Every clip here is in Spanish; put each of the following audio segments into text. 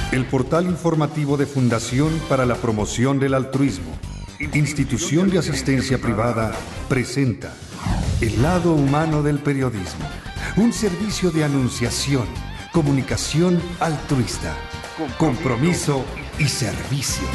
El portal informativo de Fundación para la Promoción del Altruismo, institución de asistencia privada, presenta El lado humano del periodismo, un servicio de anunciación, comunicación altruista, compromiso y servicio.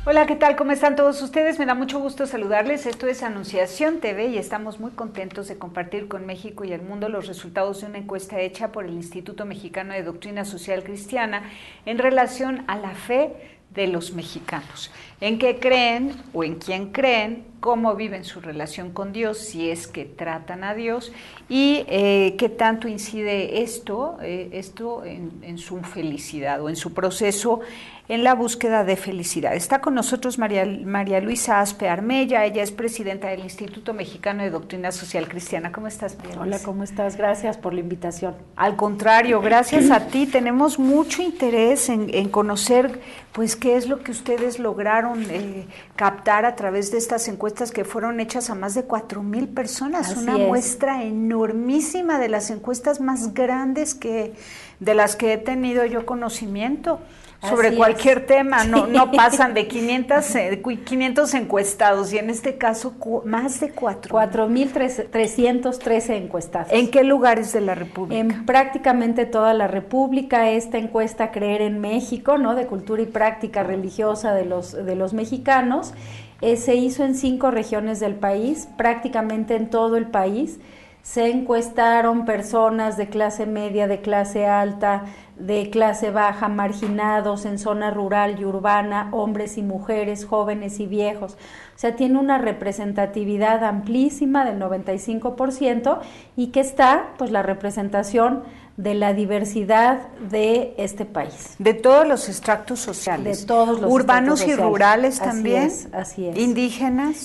Hola, ¿qué tal? ¿Cómo están todos ustedes? Me da mucho gusto saludarles. Esto es Anunciación TV y estamos muy contentos de compartir con México y el mundo los resultados de una encuesta hecha por el Instituto Mexicano de Doctrina Social Cristiana en relación a la fe de los mexicanos. ¿En qué creen o en quién creen? ¿Cómo viven su relación con Dios? Si es que tratan a Dios y qué tanto incide esto en su felicidad o en su proceso en la búsqueda de felicidad. Está con nosotros María Luisa Aspe Armella, ella es presidenta del Instituto Mexicano de Doctrina Social Cristiana. ¿Cómo estás, María Luisa? Hola, ¿cómo estás? Gracias por la invitación. Al contrario, gracias a ti. Tenemos mucho interés en conocer pues qué es lo que ustedes lograron captar a través de estas encuestas que fueron hechas a más de 4,000 personas. Así Una es. muestra enormísima, de las encuestas más grandes de las que he tenido yo conocimiento. Sobre cualquier tema, sí. no pasan de 500 encuestados y en este caso más de 4,313 encuestados. ¿En qué lugares de la República? En prácticamente toda la República. Esta encuesta Creer en México, ¿no?, de cultura y práctica religiosa de los mexicanos, se hizo en 5 regiones del país, prácticamente en todo el país. Se encuestaron personas de clase media, de clase alta, de clase baja, marginados en zona rural y urbana, hombres y mujeres, jóvenes y viejos. O sea, tiene una representatividad amplísima del 95% y que está, pues, la representación de la diversidad de este país. De todos los estratos sociales. De todos los urbanos estratos y sociales. rurales también. Así es.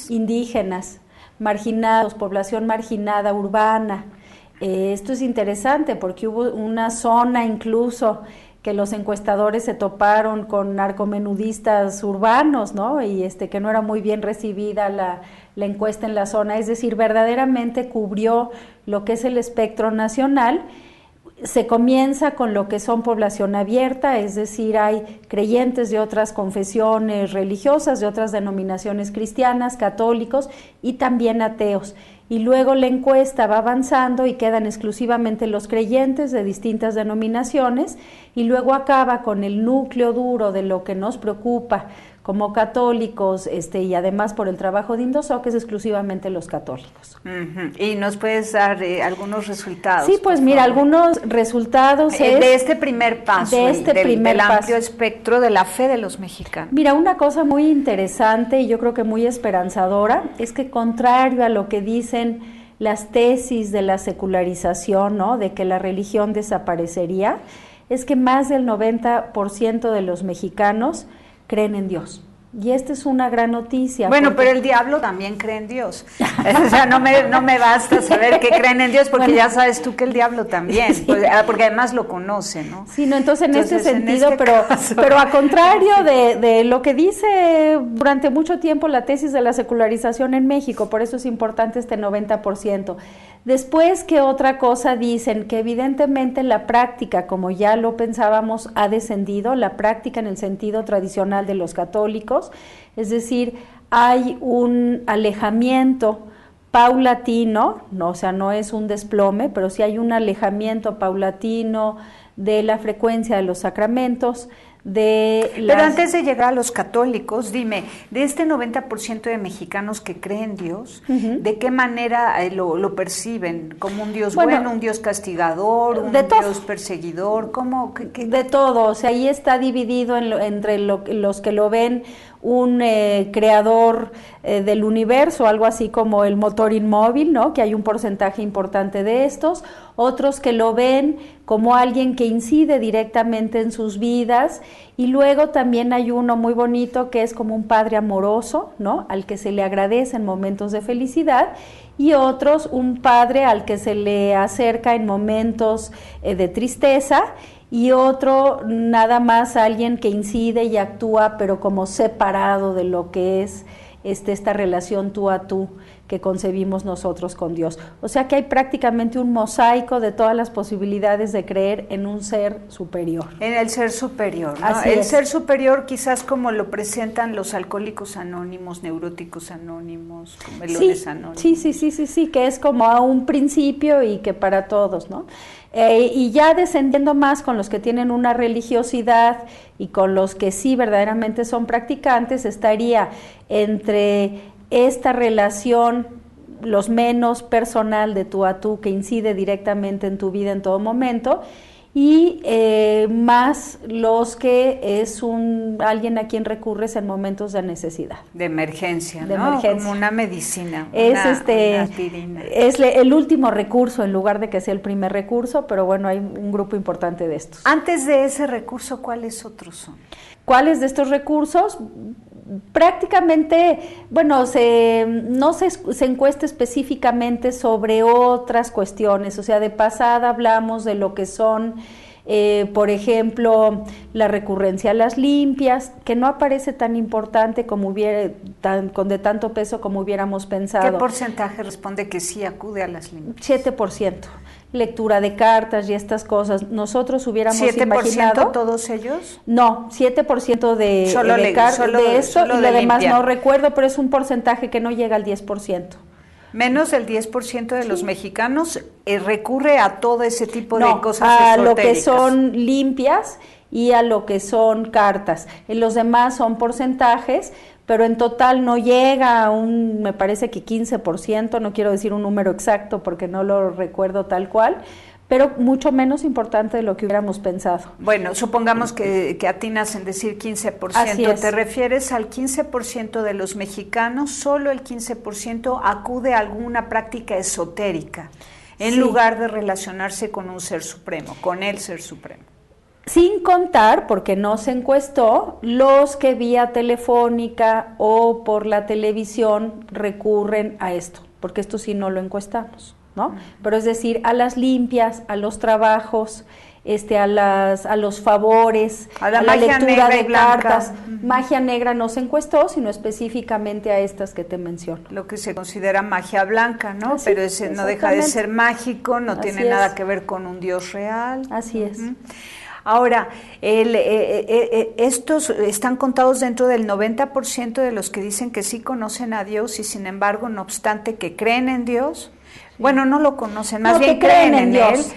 Indígenas, marginados, población marginada, urbana. Esto es interesante porque hubo una zona incluso que los encuestadores se toparon con narcomenudistas urbanos, ¿no? Y que no era muy bien recibida la encuesta en la zona, es decir, verdaderamente cubrió lo que es el espectro nacional. Se comienza con lo que son población abierta, es decir, hay creyentes de otras confesiones religiosas, de otras denominaciones cristianas, católicos y también ateos. Y luego la encuesta va avanzando y quedan exclusivamente los creyentes de distintas denominaciones y luego acaba con el núcleo duro de lo que nos preocupa como católicos, y además por el trabajo de Indosó, que es exclusivamente los católicos. Uh-huh. ¿Y nos puedes dar algunos resultados? Sí, pues mira, algunos resultados de este primer paso, del paso. Amplio espectro de la fe de los mexicanos. Mira, una cosa muy interesante y yo creo que muy esperanzadora es que, contrario a lo que dicen las tesis de la secularización, ¿no?, de que la religión desaparecería, es que más del 90% de los mexicanos creen en Dios. Y esta es una gran noticia. Bueno, pero el diablo también cree en Dios. O sea, no me basta saber que creen en Dios, porque ya sabes tú que el diablo también, sí. Porque además lo conoce, ¿no? Sí, no, entonces en este sentido, caso, pero a contrario de lo que dice durante mucho tiempo la tesis de la secularización en México, por eso es importante este 90%. Después, ¿qué otra cosa dicen? Que evidentemente la práctica, como ya lo pensábamos, ha descendido, la práctica en el sentido tradicional de los católicos, es decir, hay un alejamiento paulatino, no, o sea, no es un desplome, pero sí hay un alejamiento paulatino de la frecuencia de los sacramentos, Pero antes de llegar a los católicos, dime, de este 90% de mexicanos que creen en Dios, uh-huh, ¿de qué manera lo perciben? ¿Como un Dios bueno, un Dios castigador, un Dios perseguidor? ¿Cómo? De todo, o sea, ahí está dividido entre los que lo ven un creador del universo, algo así como el motor inmóvil, ¿no?, que hay un porcentaje importante de estos, otros que lo ven como alguien que incide directamente en sus vidas, y luego también hay uno muy bonito que es como un padre amoroso, ¿no?, al que se le agradece en momentos de felicidad, y otros un padre al que se le acerca en momentos de tristeza, y otro nada más alguien que incide y actúa pero como separado de lo que es esta relación tú a tú que concebimos nosotros con Dios. O sea que hay prácticamente un mosaico de todas las posibilidades de creer en un ser superior. En el ser superior, ¿no? Así el es. ser superior quizás como lo presentan los alcohólicos anónimos, neuróticos anónimos, melones anónimos. Sí, que es como a un principio y que para todos, ¿no? Y ya descendiendo más con los que tienen una religiosidad y con los que sí verdaderamente son practicantes, estaría entre esta relación, los menos personal de tú a tú, que incide directamente en tu vida en todo momento, y más los que es alguien a quien recurres en momentos de necesidad. De emergencia, de ¿no? Emergencia. Como una medicina, una aspirina. Es el último recurso en lugar de que sea el primer recurso, pero bueno, hay un grupo importante de estos. Antes de ese recurso, ¿cuáles otros son? ¿Cuáles de estos recursos? Prácticamente, bueno, no se encuesta específicamente sobre otras cuestiones, o sea, de pasada hablamos de lo que son, por ejemplo, la recurrencia a las limpias, que no aparece tan importante como de tanto peso como hubiéramos pensado. ¿Qué porcentaje responde que sí acude a las limpias? 7%. Lectura de cartas y estas cosas. Nosotros hubiéramos ¿7% imaginado... todos ellos? No, 7% de esto, y lo demás no recuerdo, pero es un porcentaje que no llega al 10%. Menos del 10% de los mexicanos recurre a todo ese tipo de cosas a esotéricas. Lo que son limpias y a lo que son cartas. Y los demás son porcentajes, pero en total no llega a me parece que 15%, no quiero decir un número exacto porque no lo recuerdo tal cual, pero mucho menos importante de lo que hubiéramos pensado. Bueno, supongamos que atinas en decir 15%. Así es. ¿Te refieres al 15% de los mexicanos? Solo el 15% acude a alguna práctica esotérica, en lugar de relacionarse con un ser supremo, con el ser supremo. Sin contar, porque no se encuestó, los que vía telefónica o por la televisión recurren a esto, porque esto sí no lo encuestamos, ¿no? Pero es decir, a las limpias, a los trabajos, a los favores, a la lectura de cartas. Magia negra no se encuestó, sino específicamente a estas que te menciono. Lo que se considera magia blanca, ¿no? Sí, pero ese no deja de ser mágico, no tiene nada que ver con un Dios real. Así es. Ahora, estos están contados dentro del 90% de los que dicen que sí conocen a Dios y sin embargo, no obstante que creen en Dios, bueno, no lo conocen, más bien creen en Dios.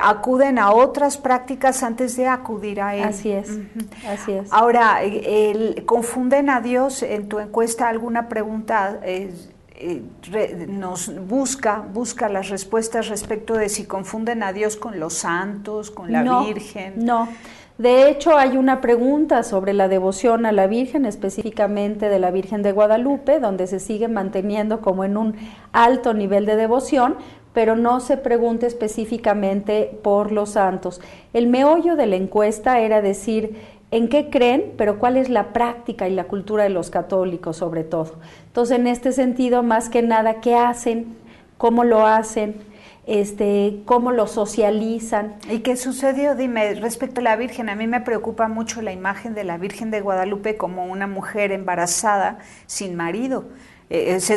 Acuden a otras prácticas antes de acudir a Él. Así es, así es. Ahora, ¿confunden a Dios? En tu encuesta alguna pregunta nos busca las respuestas respecto de si confunden a Dios con los santos, con la Virgen. No, de hecho hay una pregunta sobre la devoción a la Virgen, específicamente de la Virgen de Guadalupe, donde se sigue manteniendo como en un alto nivel de devoción, pero no se pregunta específicamente por los santos. El meollo de la encuesta era decir en qué creen, pero cuál es la práctica y la cultura de los católicos sobre todo. Entonces, en este sentido, más que nada, ¿qué hacen? ¿Cómo lo hacen? ¿Cómo lo socializan? ¿Y qué sucedió? Dime, respecto a la Virgen, a mí me preocupa mucho la imagen de la Virgen de Guadalupe como una mujer embarazada sin marido.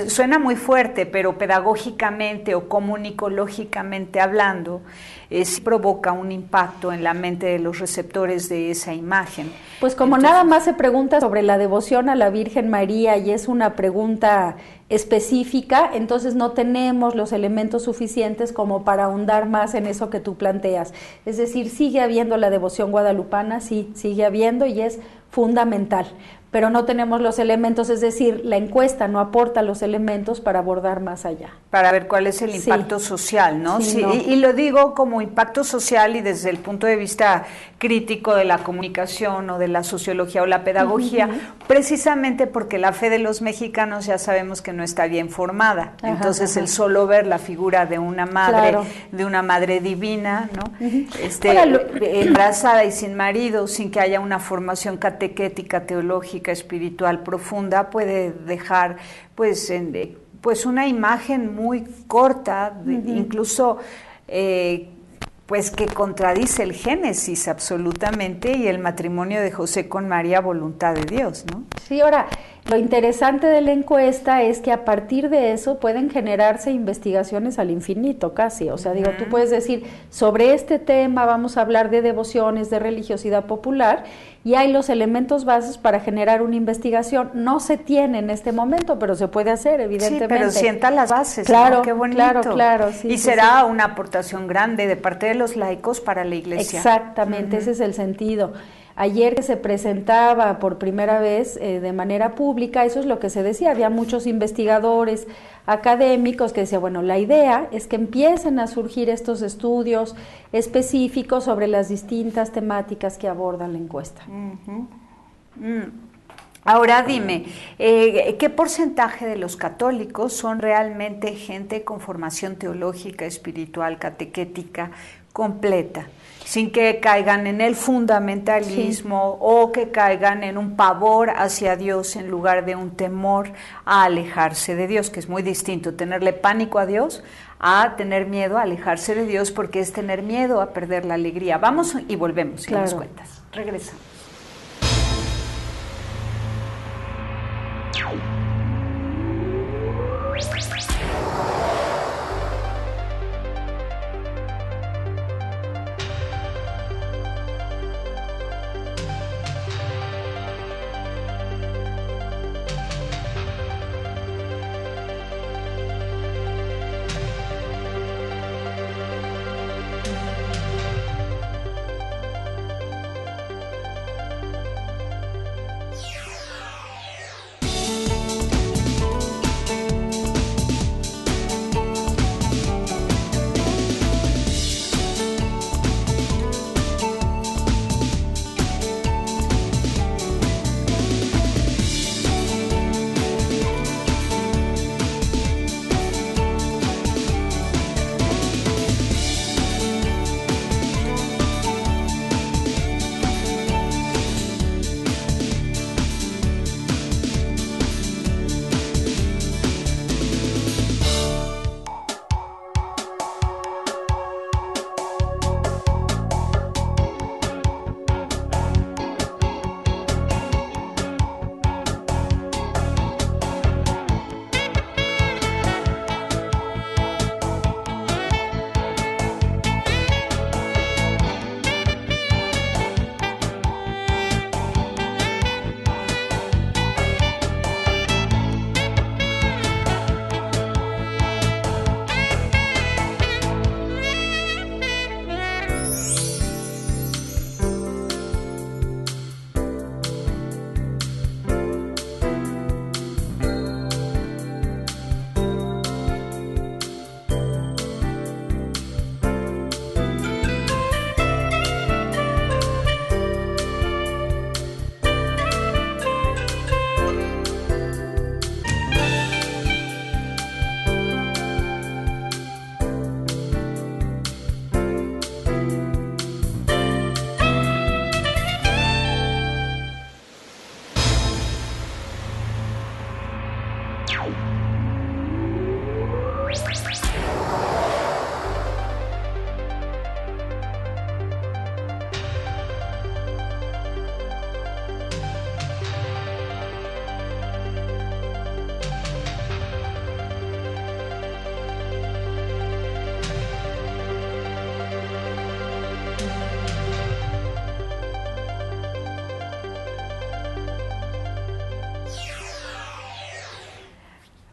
Suena muy fuerte, pero pedagógicamente o comunicológicamente hablando, sí provoca un impacto en la mente de los receptores de esa imagen. Pues como nada más se pregunta sobre la devoción a la Virgen María y es una pregunta específica, entonces no tenemos los elementos suficientes como para ahondar más en eso que tú planteas. Es decir, sigue habiendo la devoción guadalupana, sí, sigue habiendo y es fundamental, pero no tenemos los elementos, es decir, la encuesta no aporta los elementos para abordar más allá. Para ver cuál es el impacto social, ¿no? Sí, no. Y lo digo como impacto social y desde el punto de vista crítico de la comunicación o de la sociología o la pedagogía, precisamente porque la fe de los mexicanos ya sabemos que no está bien formada. Entonces el solo ver la figura de una madre, de una madre divina, ¿no? Embarazada y sin marido, sin que haya una formación catequética, teológica, espiritual profunda, puede dejar pues una imagen muy corta, incluso pues que contradice el Génesis absolutamente y el matrimonio de José con María, voluntad de Dios, ¿no? Sí, ahora, Lo interesante de la encuesta es que a partir de eso pueden generarse investigaciones al infinito casi, o sea, digo, tú puedes decir, sobre este tema vamos a hablar de devociones, de religiosidad popular, y hay los elementos bases para generar una investigación. No se tiene en este momento, pero se puede hacer, evidentemente. Sí, pero sienta las bases, claro, ¿no? Qué bonito. Claro. Sí, y será una aportación grande de parte de los laicos para la Iglesia. Exactamente, ese es el sentido. Ayer que se presentaba por primera vez de manera pública, eso es lo que se decía, había muchos investigadores académicos que decían, bueno, la idea es que empiecen a surgir estos estudios específicos sobre las distintas temáticas que abordan la encuesta. Ahora dime, ¿qué porcentaje de los católicos son realmente gente con formación teológica, espiritual, catequética completa, sin que caigan en el fundamentalismo o que caigan en un pavor hacia Dios en lugar de un temor a alejarse de Dios, que es muy distinto tenerle pánico a Dios a tener miedo a alejarse de Dios, porque es tener miedo a perder la alegría? Vamos y volvemos, si nos cuentas. Regresamos.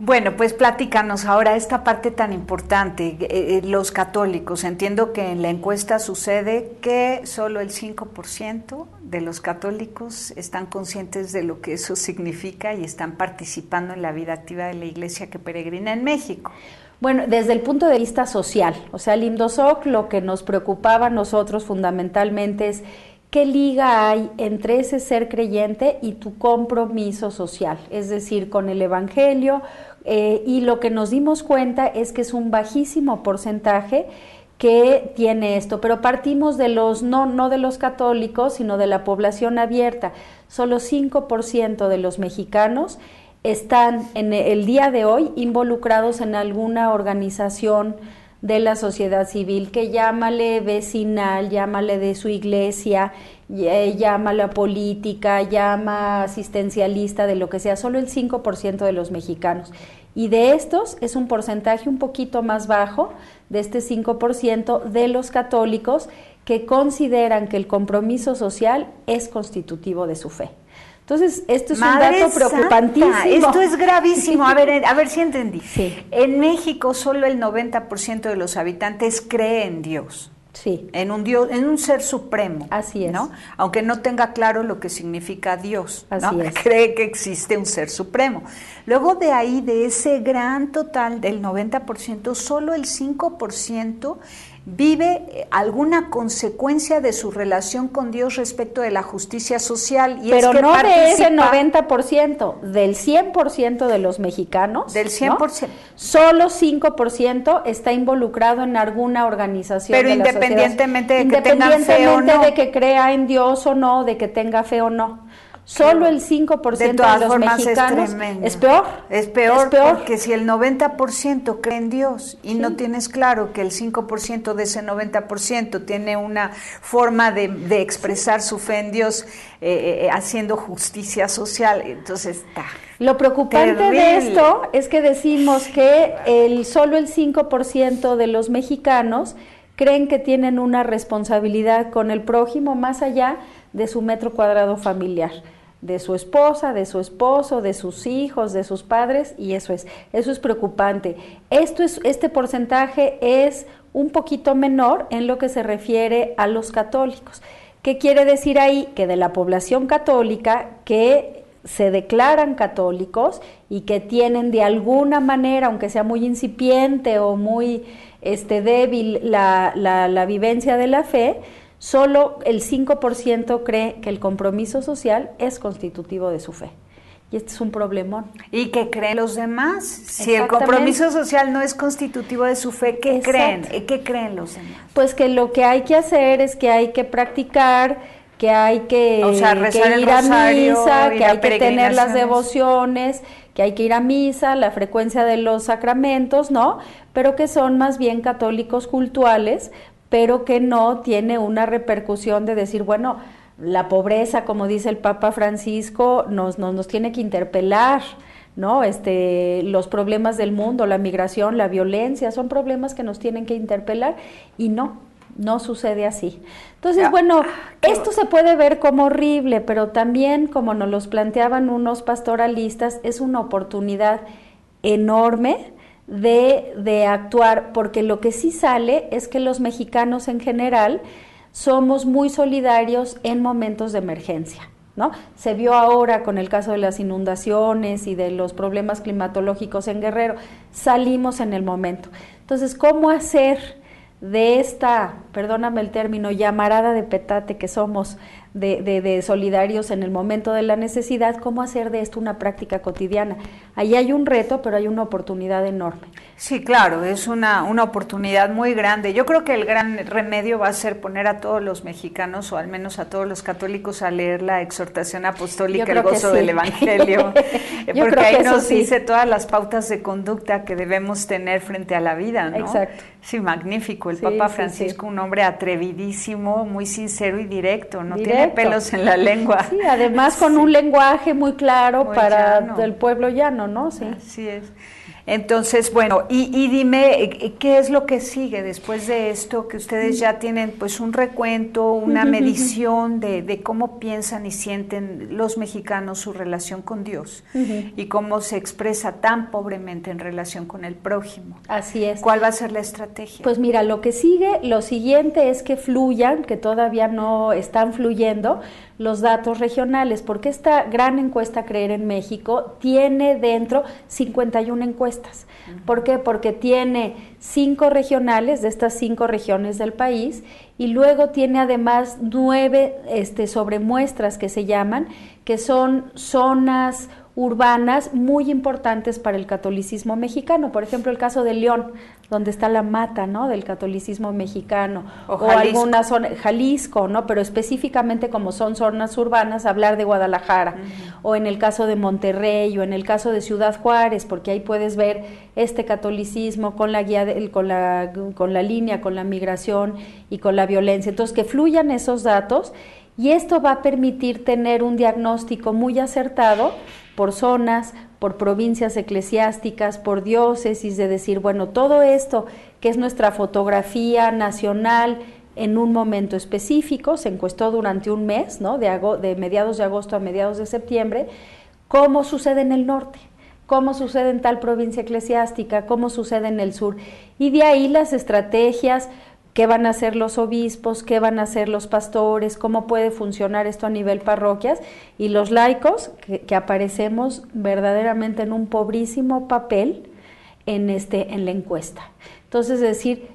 Bueno, pues platícanos ahora esta parte tan importante, los católicos. Entiendo que en la encuesta sucede que solo el 5% de los católicos están conscientes de lo que eso significa y están participando en la vida activa de la Iglesia que peregrina en México. Bueno, desde el punto de vista social, o sea, el INDOSOC, lo que nos preocupaba a nosotros fundamentalmente es ¿qué liga hay entre ese ser creyente y tu compromiso social? Es decir, con el Evangelio, y lo que nos dimos cuenta es que es un bajísimo porcentaje que tiene esto, pero partimos de los, no de los católicos, sino de la población abierta. Solo 5% de los mexicanos están en el día de hoy involucrados en alguna organización de la sociedad civil, que llámale vecinal, llámale de su iglesia, llámala política, llama asistencialista, de lo que sea, solo el 5% de los mexicanos. Y de estos es un porcentaje un poquito más bajo, de este 5% de los católicos que consideran que el compromiso social es constitutivo de su fe. Entonces, esto es Madre un dato preocupantísimo. Santa, esto es gravísimo. A ver si entendí. Sí. En México solo el 90% de los habitantes cree en Dios. Sí. En un Dios, en un ser supremo. Así es. ¿no? Aunque no tenga claro lo que significa Dios. Así ¿no? es. Cree que existe un ser supremo. Luego de ahí, de ese gran total del 90%, solo el 5% vive alguna consecuencia de su relación con Dios respecto de la justicia social. Y pero es que no de ese 90%, del 100% de los mexicanos. Del 100%. ¿no? Solo 5% está involucrado en alguna organización. Pero de la independientemente sociedad, de que tengan fe o no. de que crea en Dios o no, de que tenga fe o no. Solo el 5% de los mexicanos es peor. Es peor porque si el 90% cree en Dios y no tienes claro que el 5% de ese 90% tiene una forma de expresar su fe en Dios haciendo justicia social, entonces está. Lo preocupante terrible. De esto es que decimos que solo el 5% de los mexicanos creen que tienen una responsabilidad con el prójimo más allá de su metro cuadrado familiar, de su esposa, de su esposo, de sus hijos, de sus padres, y eso es preocupante. Este porcentaje es un poquito menor en lo que se refiere a los católicos. ¿Qué quiere decir ahí? Que de la población católica que se declaran católicos y que tienen de alguna manera, aunque sea muy incipiente o muy débil la vivencia de la fe, solo el 5% cree que el compromiso social es constitutivo de su fe. Y este es un problemón. ¿Y qué creen los demás? Si el compromiso social no es constitutivo de su fe, ¿qué creen? ¿Qué creen los demás? Pues que lo que hay que hacer es que hay que practicar, que hay que ir a misa, que hay que tener las devociones, que hay que ir a misa, la frecuencia de los sacramentos, ¿no? Pero que son más bien católicos cultuales, pero que no tiene una repercusión de decir, bueno, la pobreza, como dice el Papa Francisco, nos tiene que interpelar, ¿no? Los problemas del mundo, la migración, la violencia, son problemas que nos tienen que interpelar y no sucede así. Entonces, bueno, esto se puede ver como horrible, pero también, como nos los planteaban unos pastoralistas, es una oportunidad enorme de actuar, porque lo que sí sale es que los mexicanos en general somos muy solidarios en momentos de emergencia, ¿no? Se vio ahora con el caso de las inundaciones y de los problemas climatológicos en Guerrero, salimos en el momento. Entonces, ¿cómo hacer de esta, perdóname el término, llamarada de petate que somos de solidarios en el momento de la necesidad, cómo hacer de esto una práctica cotidiana? Ahí hay un reto, pero hay una oportunidad enorme. Sí, claro, es una oportunidad muy grande. Yo creo que el gran remedio va a ser poner a todos los mexicanos, o al menos a todos los católicos, a leer la exhortación apostólica, el gozo del Evangelio, porque ahí nos dice todas las pautas de conducta que debemos tener frente a la vida, ¿no? Exacto. Sí, magnífico. El Papa Francisco, un hombre atrevidísimo, muy sincero y directo, no tiene pelos en la lengua. Sí, además con un lenguaje muy claro muy para el pueblo llano, ¿no? Sí. Así es. Entonces, bueno, y dime, ¿qué es lo que sigue después de esto? Que ustedes ya tienen pues un recuento, una medición de cómo piensan y sienten los mexicanos su relación con Dios y cómo se expresa tan pobremente en relación con el prójimo. Así es. ¿Cuál va a ser la estrategia? Pues mira, lo siguiente es que fluyan, que todavía no están fluyendo, los datos regionales, porque esta gran encuesta Creer en México tiene dentro 51 encuestas. ¿Por qué? Porque tiene 5 regionales de estas 5 regiones del país y luego tiene además 9 sobremuestras que se llaman, que son zonas urbanas muy importantes para el catolicismo mexicano. Por ejemplo, el caso de León, donde está la mata, ¿no?, del catolicismo mexicano, o alguna zona, Jalisco, ¿no?, pero específicamente como son zonas urbanas, hablar de Guadalajara, o en el caso de Monterrey, o en el caso de Ciudad Juárez, porque ahí puedes ver este catolicismo con la guía con la línea, con la migración y con la violencia. Entonces, que fluyan esos datos, y esto va a permitir tener un diagnóstico muy acertado por zonas, por provincias eclesiásticas, por diócesis, de decir, bueno, todo esto que es nuestra fotografía nacional en un momento específico, se encuestó durante un mes, ¿no?, de mediados de agosto a mediados de septiembre, cómo sucede en el norte, cómo sucede en tal provincia eclesiástica, cómo sucede en el sur, y de ahí las estrategias, qué van a hacer los obispos, qué van a hacer los pastores, cómo puede funcionar esto a nivel parroquias, y los laicos que aparecemos verdaderamente en un pobrísimo papel en la encuesta. Entonces, es decir,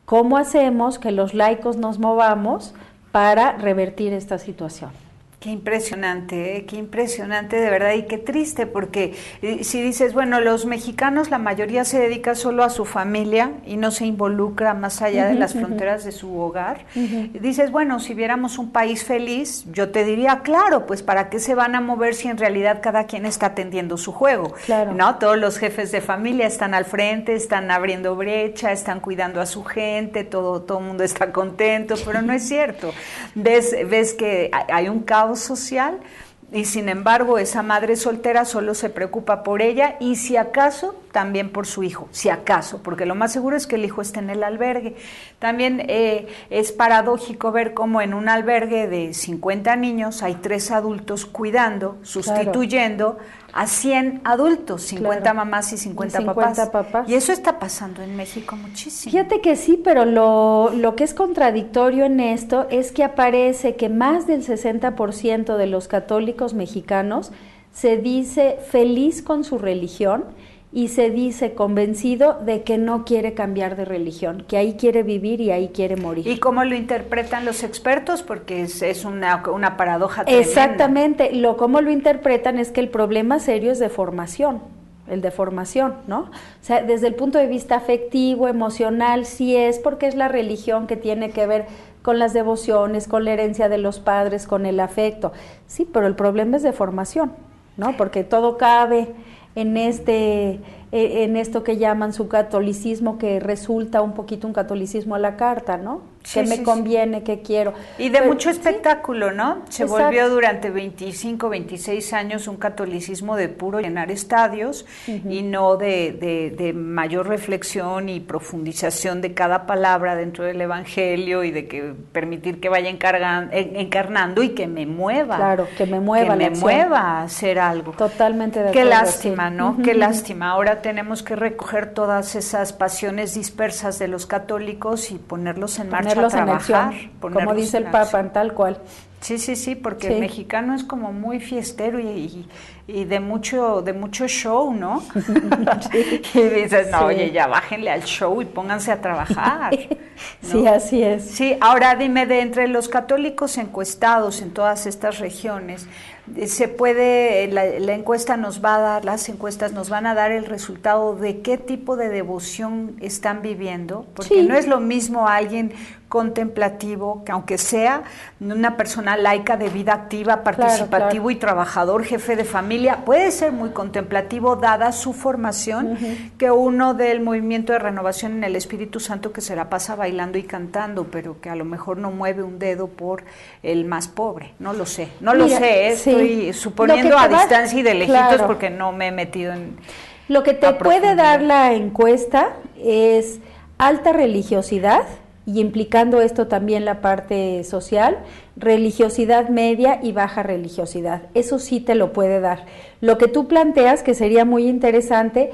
¿cómo hacemos que los laicos nos movamos para revertir esta situación? Qué impresionante de verdad, y qué triste, porque si dices, bueno, los mexicanos, la mayoría se dedica solo a su familia y no se involucra más allá de las fronteras de su hogar, dices, bueno, si viéramos un país feliz, yo te diría, claro, pues ¿para qué se van a mover si en realidad cada quien está atendiendo su juego? Claro. ¿No? Todos los jefes de familia están al frente, están abriendo brecha, están cuidando a su gente, todo el mundo está contento, pero no es cierto. Ves que hay un caos social, y sin embargo esa madre soltera solo se preocupa por ella y si acaso también por su hijo, si acaso, porque lo más seguro es que el hijo esté en el albergue. También es paradójico ver cómo en un albergue de 50 niños hay 3 adultos cuidando, sustituyendo a 100 adultos, 50 mamás y 50 papás. Y eso está pasando en México muchísimo. Fíjate que sí, pero lo que es contradictorio en esto es que aparece que más del 60% de los católicos mexicanos se dice feliz con su religión y se dice convencido de que no quiere cambiar de religión, que ahí quiere vivir y ahí quiere morir. ¿Y cómo lo interpretan los expertos? Porque es una paradoja tremenda. Exactamente, cómo lo interpretan es que el problema serio es de formación, ¿no? O sea, desde el punto de vista afectivo, emocional, sí es porque es la religión que tiene que ver con las devociones, con la herencia de los padres, con el afecto. Sí, pero el problema es de formación, ¿no? Porque todo cabe en esto que llaman su catolicismo, que resulta un poquito un catolicismo a la carta, ¿no? Sí, ¿Qué me conviene? ¿Qué quiero? Y de mucho espectáculo, ¿no? Se volvió durante 25, 26 años un catolicismo de puro llenar estadios y no de mayor reflexión y profundización de cada palabra dentro del Evangelio y de que permitir que vaya encarnando y que me mueva. Claro, que me mueva. Que me mueva a hacer algo. Totalmente de acuerdo. Qué lástima, ¿no? Qué lástima. Ahora tenemos que recoger todas esas pasiones dispersas de los católicos y ponerlos en marcha. A trabajar, en acción, como dice el Papa, tal cual. Sí, porque el mexicano es como muy fiestero y de mucho show, ¿no? Y dices, no, oye, ya bájenle al show y pónganse a trabajar, ¿no? Sí, así es. Sí, ahora dime, de entre los católicos encuestados en todas estas regiones, se puede, la encuesta nos va a dar, las encuestas nos van a dar el resultado de qué tipo de devoción están viviendo, porque no es lo mismo alguien contemplativo, que aunque sea una persona laica de vida activa, participativo y trabajador, jefe de familia, puede ser muy contemplativo dada su formación, que uno del movimiento de renovación en el Espíritu Santo que se la pasa bailando y cantando, pero que a lo mejor no mueve un dedo por el más pobre. No lo sé, estoy suponiendo a distancia y de lejitos porque no me he metido en... Lo que te puede dar la encuesta es alta religiosidad, y implicando esto también la parte social, religiosidad media y baja religiosidad. Eso sí te lo puede dar. Lo que tú planteas, que sería muy interesante,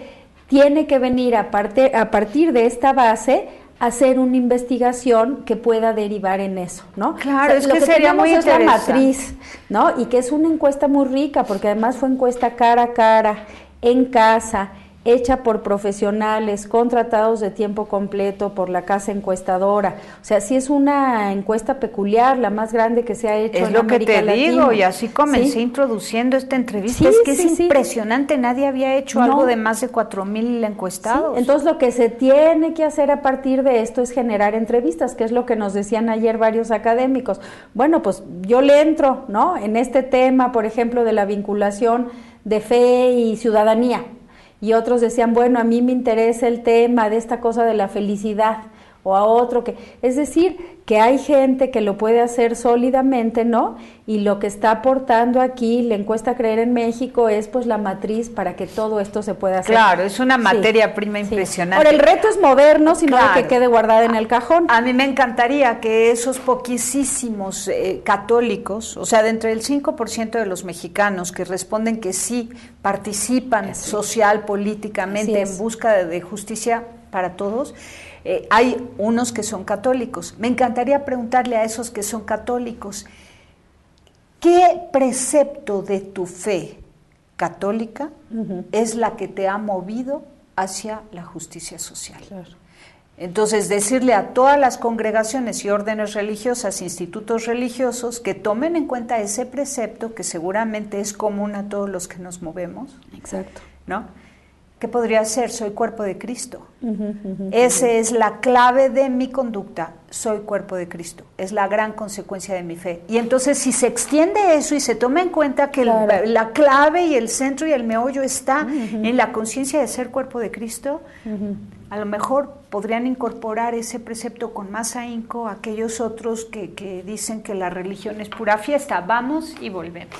tiene que venir a partir de esta base hacer una investigación que pueda derivar en eso, ¿no? Claro, es que sería muy interesante. La matriz, ¿no? Y que es una encuesta muy rica, porque además fue encuesta cara a cara, en casa, hecha por profesionales contratados de tiempo completo por la casa encuestadora. O sea, sí es una encuesta peculiar, la más grande que se ha hecho en América Latina. Es lo que te digo, y así comencé introduciendo esta entrevista, es que es impresionante, nadie había hecho algo de más de 4,000 encuestados. Entonces lo que se tiene que hacer a partir de esto es generar entrevistas, que es lo que nos decían ayer varios académicos. Bueno, pues yo le entro, ¿no?, en este tema, por ejemplo, de la vinculación de fe y ciudadanía. Y otros decían, bueno, a mí me interesa el tema de esta cosa de la felicidad, o a otro que, es decir, que hay gente que lo puede hacer sólidamente, ¿no? Y lo que está aportando aquí la encuesta Creer en México es pues la matriz para que todo esto se pueda hacer. Claro, es una materia prima impresionante. Ahora, el reto es movernos y no de que quede guardada en el cajón. A mí me encantaría que esos poquísimos católicos, o sea, de entre el 5% de los mexicanos que responden que sí, participan social, políticamente, en busca de justicia para todos, hay unos que son católicos. Me encantaría preguntarle a esos que son católicos, ¿qué precepto de tu fe católica es la que te ha movido hacia la justicia social? Claro. Entonces, decirle a todas las congregaciones y órdenes religiosas, institutos religiosos, que tomen en cuenta ese precepto que seguramente es común a todos los que nos movemos. Exacto. ¿No? ¿Qué podría ser? Soy cuerpo de Cristo. Esa es la clave de mi conducta. Soy cuerpo de Cristo. Es la gran consecuencia de mi fe. Y entonces, si se extiende eso y se toma en cuenta que la clave y el centro y el meollo está en la conciencia de ser cuerpo de Cristo, a lo mejor podrían incorporar ese precepto con más ahínco a aquellos otros que dicen que la religión es pura fiesta. Vamos y volvemos.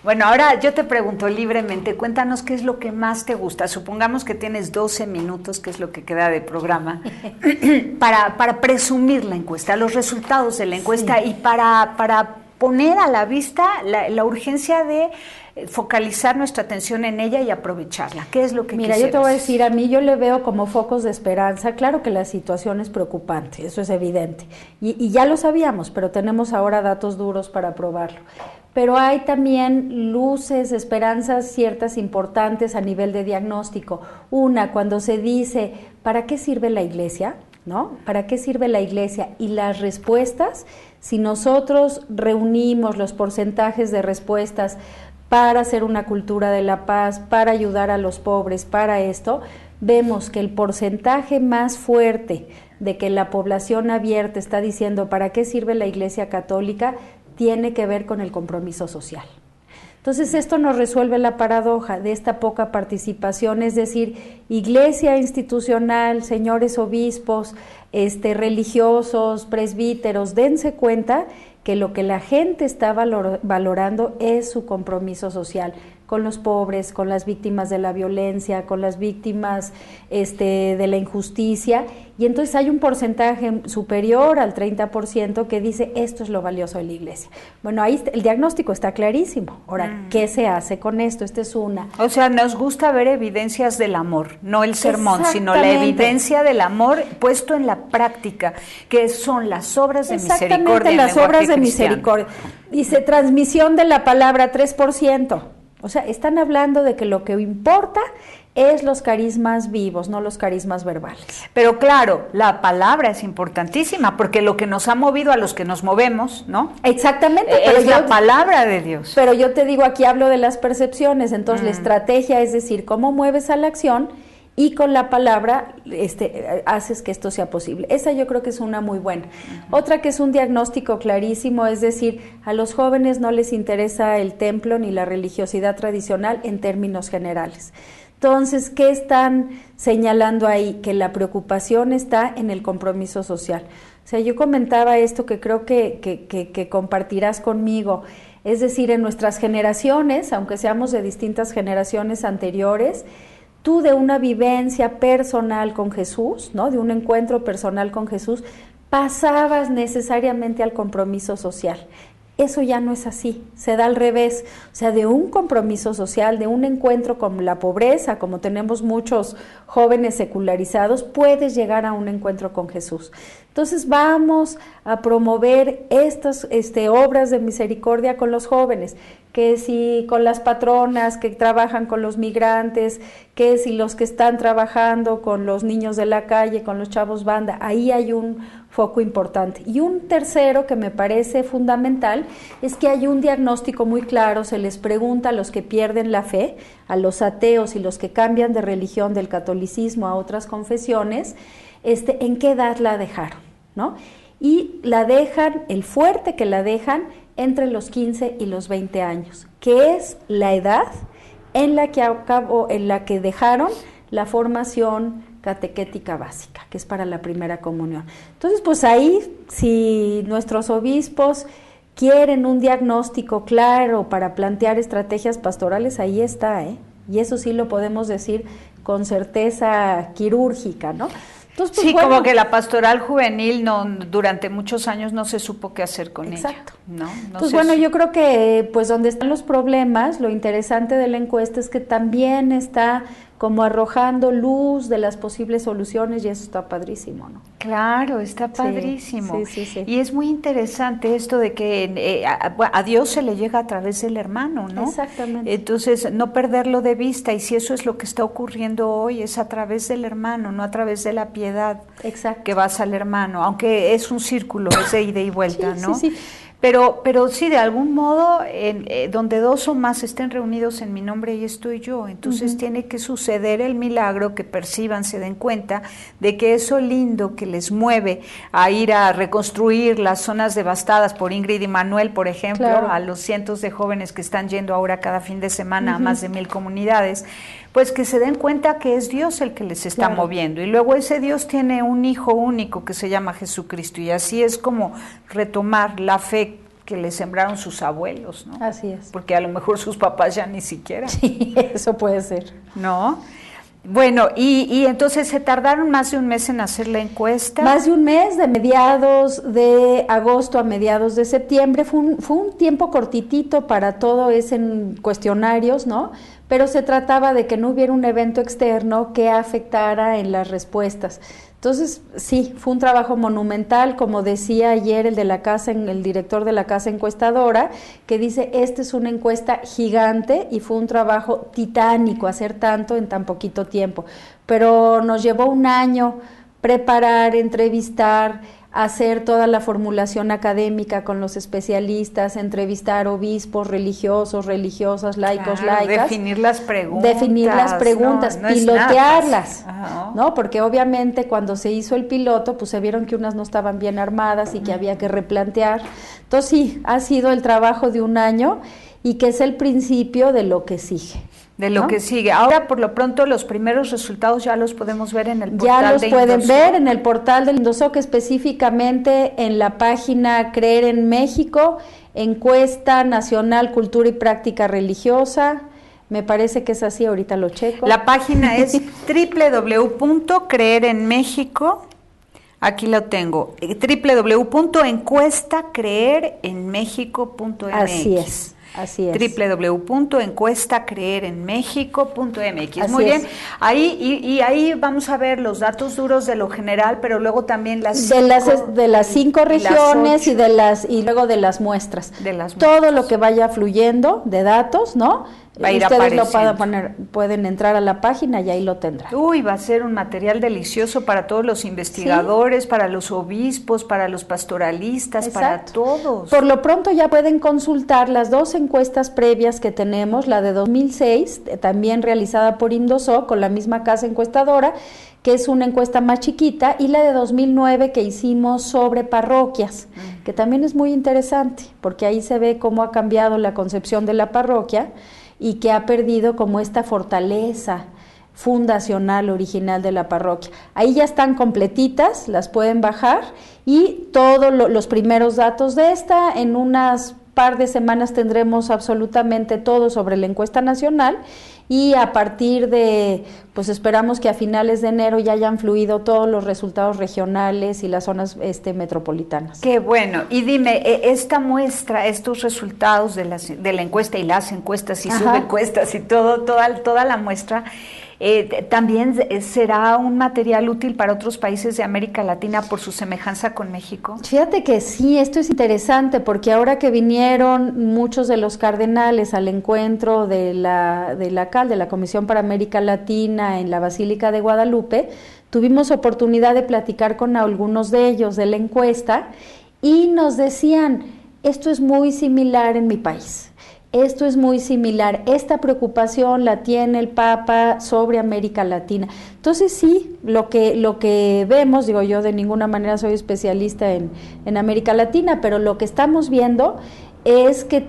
Bueno, ahora yo te pregunto libremente, cuéntanos qué es lo que más te gusta. Supongamos que tienes 12 minutos, que es lo que queda de programa, para presumir la encuesta, los resultados de la encuesta y para poner a la vista la urgencia de focalizar nuestra atención en ella y aprovecharla. ¿Qué es lo que Mira, yo te voy a decir, a mí yo le veo como focos de esperanza. Claro que la situación es preocupante, eso es evidente, y ya lo sabíamos, pero tenemos ahora datos duros para probarlo. Pero hay también luces, esperanzas ciertas importantes a nivel de diagnóstico. Una, cuando se dice, ¿para qué sirve la iglesia? ¿No? ¿Para qué sirve la iglesia? Y las respuestas, si nosotros reunimos los porcentajes de respuestas para hacer una cultura de la paz, para ayudar a los pobres, para esto, vemos que el porcentaje más fuerte de que la población abierta está diciendo ¿para qué sirve la Iglesia Católica? Tiene que ver con el compromiso social. Entonces esto nos resuelve la paradoja de esta poca participación, es decir, iglesia institucional, señores obispos, religiosos, presbíteros, dense cuenta que lo que la gente está valorando es su compromiso social con los pobres, con las víctimas de la violencia, con las víctimas de la injusticia, y entonces hay un porcentaje superior al 30% que dice esto es lo valioso de la iglesia. Bueno, ahí el diagnóstico está clarísimo. Ahora, ¿qué se hace con esto? Esta es una. O sea, nos gusta ver evidencias del amor, no el sermón, sino la evidencia del amor puesto en la práctica, que son las obras de misericordia. Exactamente, las obras de misericordia. Dice, transmisión de la palabra 3%. O sea, están hablando de que lo que importa es los carismas vivos, no los carismas verbales. Pero claro, la palabra es importantísima, porque lo que nos ha movido a los que nos movemos, ¿no? Exactamente. Pero es la palabra de Dios. Pero yo te digo, aquí hablo de las percepciones, entonces la estrategia es decir, cómo mueves a la acción y con la palabra haces que esto sea posible. Esa yo creo que es una muy buena. Otra que es un diagnóstico clarísimo, es decir, a los jóvenes no les interesa el templo ni la religiosidad tradicional en términos generales. Entonces, ¿qué están señalando ahí? Que la preocupación está en el compromiso social. O sea, yo comentaba esto que creo que compartirás conmigo. Es decir, en nuestras generaciones, aunque seamos de distintas generaciones anteriores, tú de una vivencia personal con Jesús, ¿no? De un encuentro personal con Jesús, pasabas necesariamente al compromiso social. Eso ya no es así, se da al revés. O sea, de un compromiso social, de un encuentro con la pobreza, como tenemos muchos jóvenes secularizados, puedes llegar a un encuentro con Jesús. Entonces vamos a promover estas obras de misericordia con los jóvenes, que si con las patronas que trabajan con los migrantes, que si los que están trabajando con los niños de la calle, con los chavos banda, ahí hay un foco importante. Y un tercero que me parece fundamental es que hay un diagnóstico muy claro, se les pregunta a los que pierden la fe, a los ateos y los que cambian de religión del catolicismo a otras confesiones, ¿en qué edad la dejaron? ¿No? Y la dejan, el fuerte que la dejan entre los 15 y los 20 años, que es la edad en la que dejaron la formación catequética básica, que es para la primera comunión. Entonces, pues ahí, si nuestros obispos quieren un diagnóstico claro para plantear estrategias pastorales, ahí está, y eso sí lo podemos decir con certeza quirúrgica, ¿no? Entonces, pues, sí, bueno, como que la pastoral juvenil durante muchos años no se supo qué hacer con exacto. ella. No Pues bueno, yo creo que pues donde están los problemas, lo interesante de la encuesta es que también está como arrojando luz de las posibles soluciones, y eso está padrísimo, ¿no? Claro, está padrísimo. Sí. Y es muy interesante esto de que a Dios se le llega a través del hermano, ¿no? Exactamente. Entonces, no perderlo de vista, y si eso es lo que está ocurriendo hoy, es a través del hermano, no a través de la piedad. Exacto. Que vas al hermano, aunque es un círculo, es de ida y vuelta, sí, ¿no? Sí. Pero sí, de algún modo, donde dos o más estén reunidos en mi nombre, ahí estoy yo. Entonces tiene que suceder el milagro, que perciban, se den cuenta de que eso lindo que les mueve a ir a reconstruir las zonas devastadas por Ingrid y Manuel, por ejemplo, claro, a los cientos de jóvenes que están yendo ahora cada fin de semana a más de 1000 comunidades, pues que se den cuenta que es Dios el que les está moviendo. Y luego ese Dios tiene un hijo único que se llama Jesucristo, y así es como retomar la fe que le sembraron sus abuelos, ¿no? Así es. Porque a lo mejor sus papás ya ni siquiera. Sí, eso puede ser. ¿No? Bueno, y entonces se tardaron más de un mes en hacer la encuesta. Más de un mes, de mediados de agosto a mediados de septiembre. Fue un tiempo cortitito para todo ese cuestionarios, ¿no? Pero se trataba de que no hubiera un evento externo que afectara en las respuestas. Entonces, sí, fue un trabajo monumental, como decía ayer el director de la casa encuestadora, que dice, esta es una encuesta gigante y fue un trabajo titánico hacer tanto en tan poquito tiempo. Pero nos llevó un año preparar, entrevistar, hacer toda la formulación académica con los especialistas, entrevistar obispos, religiosos, religiosas, laicos, claro, laicas. Definir las preguntas, no pilotearlas, ¿no? Porque obviamente cuando se hizo el piloto, pues se vieron que unas no estaban bien armadas y que había que replantear. Entonces sí, ha sido el trabajo de un año y que es el principio de lo que sigue. De lo que sigue. Ahora, por lo pronto, los primeros resultados ya los podemos ver en el portal de Indosoc. Ya los pueden ver en el portal del Indosoc, específicamente en la página Creer en México, encuesta nacional Cultura y Práctica Religiosa. Me parece que es así, ahorita lo checo. La página es www.creerenmexico. Aquí lo tengo, www.encuestacreerenmexico.mx. Así es. Así es. www.encuestacreerenmexico.mx. Muy bien. Ahí ahí vamos a ver los datos duros de lo general, pero luego también de las 5 regiones y luego de las muestras. Todo lo que vaya fluyendo de datos, ¿no? Va a ir ustedes apareciendo. pueden entrar a la página y ahí lo tendrán. Uy, va a ser un material delicioso para todos los investigadores, ¿sí? Para los obispos, para los pastoralistas, exacto. Para todos. Por lo pronto ya pueden consultar las 2 encuestas previas que tenemos, la de 2006, también realizada por Indosoc, con la misma casa encuestadora, que es una encuesta más chiquita, y la de 2009 que hicimos sobre parroquias, que también es muy interesante, porque ahí se ve cómo ha cambiado la concepción de la parroquia, y que ha perdido como esta fortaleza fundacional original de la parroquia. Ahí ya están completitas, las pueden bajar, y todos los primeros datos de esta, en unas par de semanas tendremos absolutamente todo sobre la encuesta nacional, y a partir de, pues esperamos que a finales de enero ya hayan fluido todos los resultados regionales y las zonas metropolitanas. Qué bueno. Y dime, esta muestra, estos resultados de la encuesta y las encuestas y subencuestas y toda la muestra, también será un material útil para otros países de América Latina por su semejanza con México. Fíjate que sí, esto es interesante porque ahora que vinieron muchos de los cardenales al encuentro de la Comisión para América Latina en la Basílica de Guadalupe, tuvimos oportunidad de platicar con algunos de ellos de la encuesta y nos decían, esto es muy similar en mi país. Esto es muy similar, esta preocupación la tiene el Papa sobre América Latina. Entonces sí, lo que vemos, digo yo de ninguna manera soy especialista en América Latina, pero lo que estamos viendo es que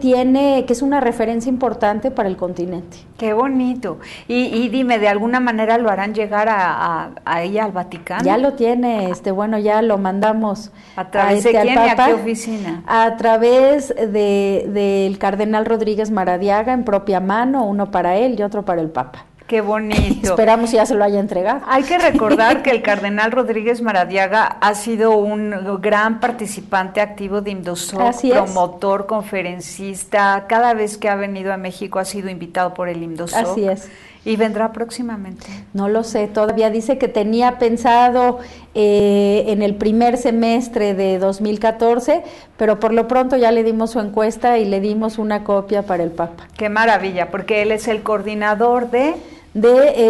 es una referencia importante para el continente. Qué bonito. Y dime, ¿de alguna manera lo harán llegar a ella, al Vaticano? Ya lo tiene, bueno, ya lo mandamos. ¿A través de quién y a qué oficina? A través del cardenal Rodríguez Maradiaga, en propia mano, uno para él y otro para el Papa. Qué bonito. Esperamos ya se lo haya entregado. Hay que recordar que el cardenal Rodríguez Maradiaga ha sido un gran participante activo de Indosoc, promotor, conferencista. Cada vez que ha venido a México ha sido invitado por el Indosoc. Así es. ¿Y vendrá próximamente? No lo sé, todavía dice que tenía pensado en el primer semestre de 2014, pero por lo pronto ya le dimos su encuesta y le dimos una copia para el Papa. Qué maravilla, porque él es el coordinador de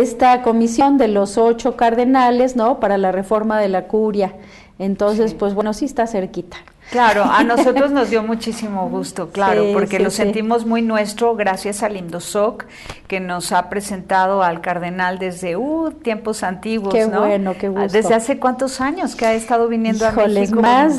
esta comisión de los 8 cardenales, ¿no? Para la reforma de la curia. Entonces, pues bueno, sí está cerquita. Claro, a nosotros nos dio muchísimo gusto, claro, porque lo sentimos muy nuestro gracias al Indosoc, que nos ha presentado al cardenal desde tiempos antiguos, qué ¿no? Bueno, qué gusto. ¿Desde hace cuántos años que ha estado viniendo a México? más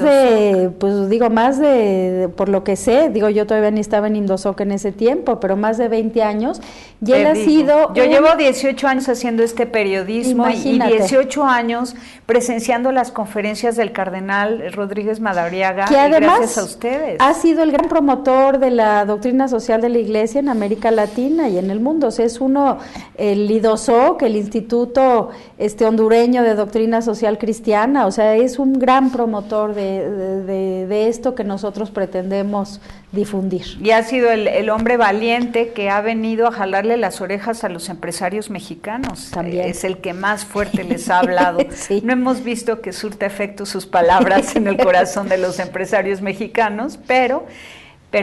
de, por lo que sé, yo todavía ni estaba en Indosoc en ese tiempo, pero más de 20 años, y él ha sido... Yo llevo 18 años haciendo este periodismo. Imagínate. Y 18 años presenciando las conferencias del cardenal Rodríguez Madariaga haga, que además gracias a ustedes. Ha sido el gran promotor de la doctrina social de la Iglesia en América Latina y en el mundo. O sea, es el IDOSOC, el Instituto Hondureño de Doctrina Social Cristiana, o sea, es un gran promotor de esto que nosotros pretendemos difundir. Y ha sido el hombre valiente que ha venido a jalarle las orejas a los empresarios mexicanos. También. Es el que más fuerte les ha hablado. Sí. No hemos visto que surta efecto sus palabras en el corazón de los empresarios mexicanos, pero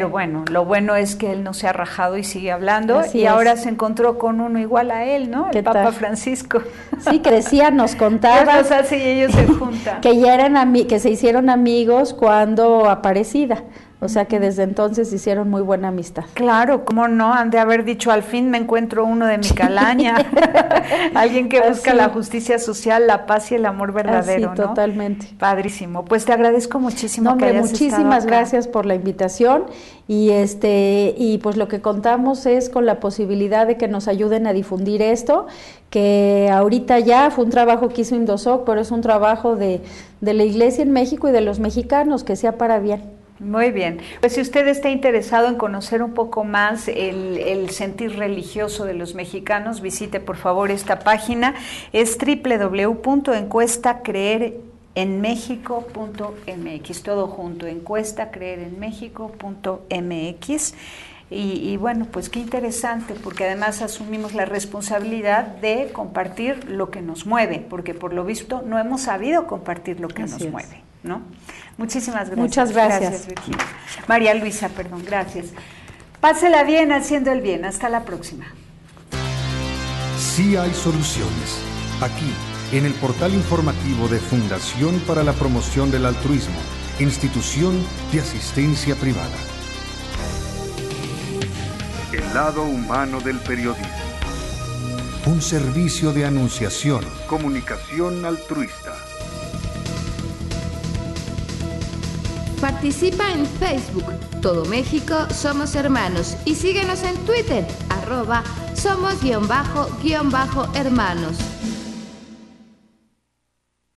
bueno, lo bueno es que él no se ha rajado y sigue hablando. Así y es. Ahora se encontró con uno igual a él, ¿no? El Papa Francisco. Sí, crecía, nos contaba. Dios los hace y ellos se juntan. Que se hicieron amigos cuando Aparecida. O sea que desde entonces hicieron muy buena amistad. Claro, cómo no, han de haber dicho, al fin me encuentro uno de mi calaña. Alguien que busca la justicia social, la paz y el amor verdadero, así, ¿no? Totalmente. Padrísimo. Pues te agradezco muchísimo. No, que hayas muchísimas gracias por la invitación y pues lo que contamos es con la posibilidad de que nos ayuden a difundir esto, que ahorita ya fue un trabajo que hizo INDOSOC, pero es un trabajo de la Iglesia en México y de los mexicanos, que sea para bien. Muy bien, pues si usted está interesado en conocer un poco más el sentir religioso de los mexicanos, visite por favor esta página, es www.encuestacreerenmexico.mx, todo junto, encuestacreerenmexico.mx. Y bueno, pues qué interesante, porque además asumimos la responsabilidad de compartir lo que nos mueve, porque por lo visto no hemos sabido compartir lo que nos mueve, ¿no? Muchísimas gracias. Muchas gracias. Gracias, Virginia. María Luisa, perdón, gracias. Pásela bien haciendo el bien. Hasta la próxima. Sí hay soluciones. Aquí, en el portal informativo de Fundación para la Promoción del Altruismo, Institución de Asistencia Privada. El lado humano del periodismo. Un servicio de anunciación, comunicación altruista. Participa en Facebook, Todo México Somos Hermanos, y síguenos en Twitter, @somos_hermanos.